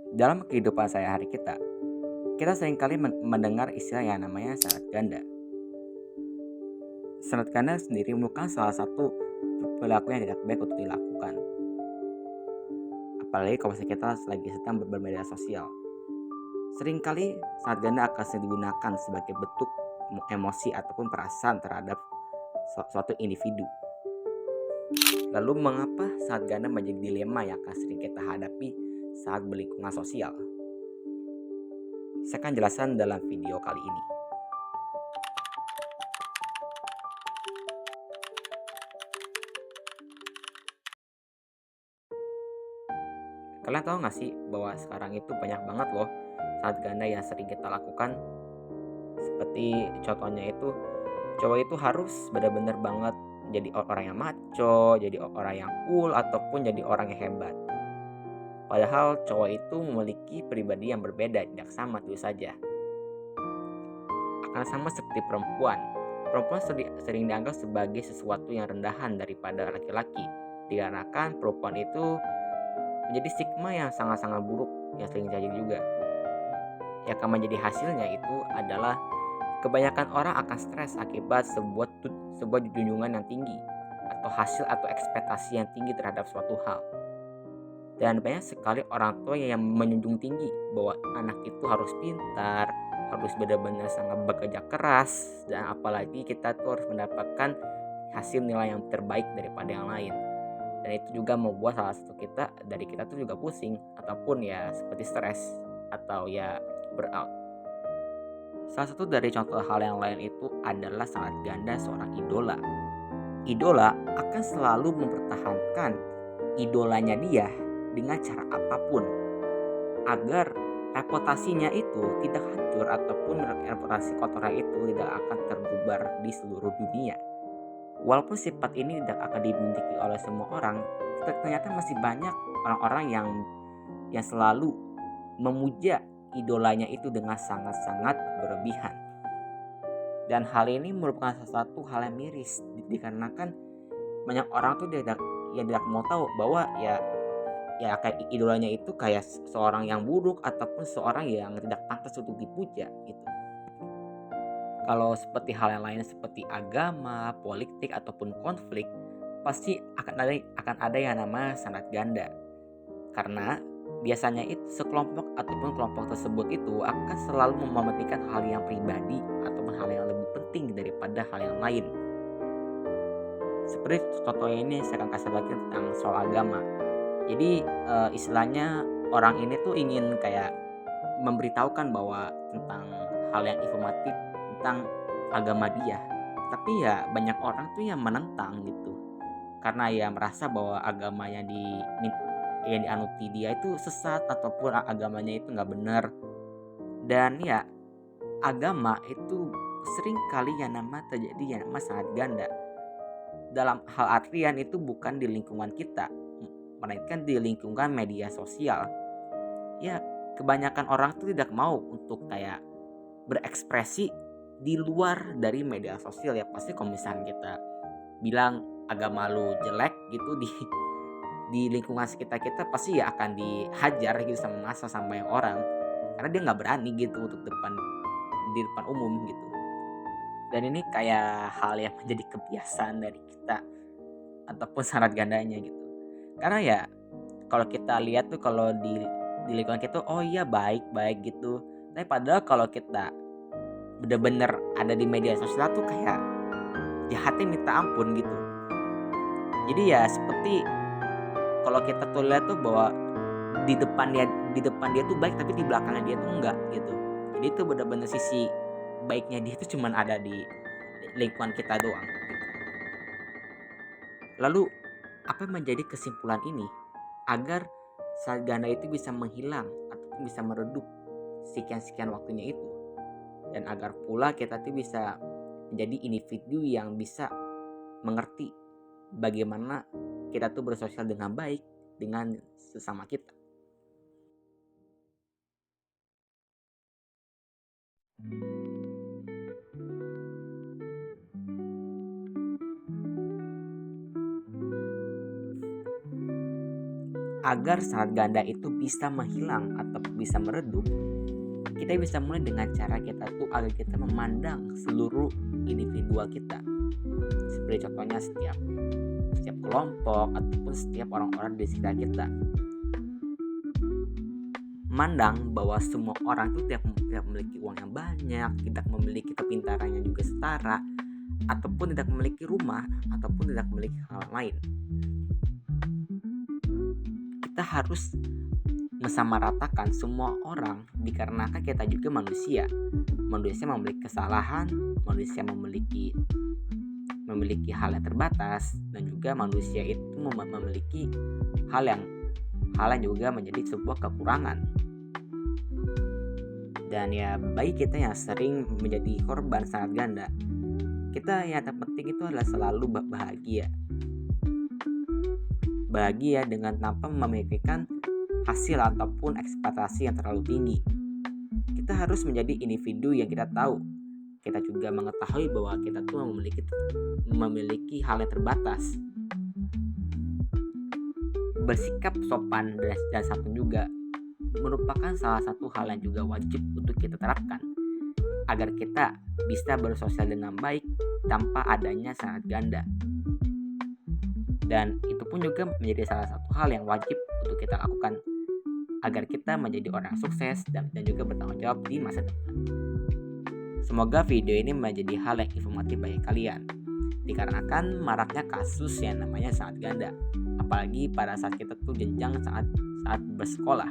Dalam kehidupan sehari-hari kita seringkali mendengar istilah yang namanya sanad ganda. Sanad ganda sendiri merupakan salah satu perilaku yang tidak baik untuk dilakukan. Apalagi kalau misalnya kita lagi sedang bermedia sosial. Seringkali sanad ganda akan sering digunakan sebagai bentuk emosi ataupun perasaan terhadap suatu individu. Lalu mengapa sanad ganda menjadi dilema yang akan sering kita hadapi saat berlingkungan sosial? Saya akan jelaskan dalam video kali ini. Kalian tahu gak sih bahwa sekarang itu banyak banget loh saat ganda yang sering kita lakukan. Seperti contohnya itu, cowok itu harus benar-benar banget jadi orang yang macho, jadi orang yang cool, ataupun jadi orang yang hebat. Padahal cowok itu memiliki pribadi yang berbeda, tidak sama itu saja. Akan sama seperti perempuan. Perempuan sering dianggap sebagai sesuatu yang rendahan daripada laki-laki, dikarenakan perempuan itu menjadi stigma yang sangat-sangat buruk yang sering terjadi juga. Yang akan menjadi hasilnya itu adalah kebanyakan orang akan stres akibat sebuah junjungan yang tinggi atau hasil atau ekspektasi yang tinggi terhadap suatu hal. Dan banyak sekali orang tua yang menjunjung tinggi bahwa anak itu harus pintar, harus benar-benar sangat bekerja keras, dan apalagi kita tuh harus mendapatkan hasil nilai yang terbaik daripada yang lain. Dan itu juga membuat salah satu dari kita tuh juga pusing ataupun ya seperti stres atau ya burnout. Salah satu dari contoh hal yang lain itu adalah sangat ganda seorang idola. Idola akan selalu mempertahankan idolanya dia dengan cara apapun agar reputasinya itu tidak hancur ataupun reputasi kotornya itu tidak akan terbubar di seluruh dunia. Walaupun sifat ini tidak akan dimiliki oleh semua orang, ternyata masih banyak orang-orang yang selalu memuja idolanya itu dengan sangat-sangat berlebihan. Dan hal ini merupakan salah satu hal yang miris dikarenakan banyak orang tuh tidak mau tahu bahwa ya kayak idolanya itu kayak seorang yang buruk ataupun seorang yang tidak pantas untuk dipuja gitu. Kalau seperti hal yang lain seperti agama, politik ataupun konflik, pasti akan ada yang namanya sanad ganda. Karena biasanya itu sekelompok ataupun kelompok tersebut itu akan selalu mementingkan hal yang pribadi ataupun hal yang lebih penting daripada hal yang lain. Seperti contohnya ini saya akan kasih lagi tentang soal agama. Jadi istilahnya orang ini tuh ingin kayak memberitahukan bahwa tentang hal yang informatif tentang agama dia. Tapi ya banyak orang tuh yang menentang gitu. Karena ya merasa bahwa agama yang dianuti dia itu sesat ataupun agamanya itu nggak benar. Dan ya agama itu sering kali yang nama terjadi yang nama sangat ganda. Dalam hal artian itu bukan di lingkungan kita, melainkan di lingkungan media sosial. Ya kebanyakan orang tuh tidak mau untuk kayak berekspresi di luar dari media sosial. Ya pasti kalau misalnya kita bilang agama lu jelek gitu di lingkungan sekitar kita, pasti ya akan dihajar gitu sama massa sama yang orang, karena dia nggak berani gitu untuk di depan umum gitu. Dan ini kayak hal yang menjadi kebiasaan dari kita ataupun sanad gandanya gitu. Karena ya kalau kita lihat tuh kalau di lingkungan kita oh iya baik gitu, tapi padahal kalau kita bener-bener ada di media sosial tuh kayak jahatnya minta ampun gitu. Jadi ya seperti kalau kita tuh lihat tuh bahwa di depan dia tuh baik tapi di belakangnya dia tuh enggak gitu. Jadi itu bener-bener sisi baiknya dia tuh cuman ada di lingkungan kita doang gitu. Lalu apa yang menjadi kesimpulan ini agar sarjana itu bisa menghilang ataupun bisa meredup sekian waktunya itu, dan agar pula kita tuh bisa menjadi individu yang bisa mengerti bagaimana kita tuh bersosial dengan baik dengan sesama kita. Agar sangat ganda itu bisa menghilang atau bisa meredup, kita bisa mulai dengan cara kita tuh agar kita memandang seluruh individual kita. Seperti contohnya setiap kelompok ataupun setiap orang-orang di sekitar kita. Memandang bahwa semua orang itu tidak memiliki uang yang banyak, tidak memiliki kepintaran yang juga setara, ataupun tidak memiliki rumah, ataupun tidak memiliki hal lain. Kita harus mensamaratakan semua orang dikarenakan kita juga manusia memiliki kesalahan, manusia memiliki hal yang terbatas, dan juga manusia itu memiliki hal yang juga menjadi sebuah kekurangan. Dan ya bagi kita yang sering menjadi korban sangat ganda, kita yang terpenting itu adalah selalu bahagia dengan tanpa memikirkan hasil ataupun ekspektasi yang terlalu tinggi. Kita harus menjadi individu yang kita tahu. Kita juga mengetahui bahwa kita tuh memiliki hal yang terbatas. Bersikap sopan dan santun juga merupakan salah satu hal yang juga wajib untuk kita terapkan agar kita bisa bersosial dengan baik tanpa adanya sangat ganda. Dan itu pun juga menjadi salah satu hal yang wajib untuk kita lakukan agar kita menjadi orang sukses dan juga bertanggung jawab di masa depan. Semoga video ini menjadi hal yang informatif bagi kalian, dikarenakan maraknya kasus yang namanya sangat ganda, apalagi pada saat kita tuh jenjang saat bersekolah.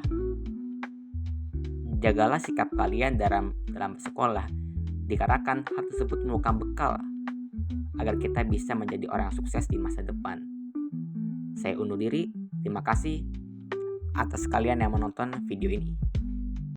Jagalah sikap kalian dalam bersekolah, dikarenakan hal tersebut merupakan bekal agar kita bisa menjadi orang sukses di masa depan. Saya undur diri, terima kasih atas kalian yang menonton video ini.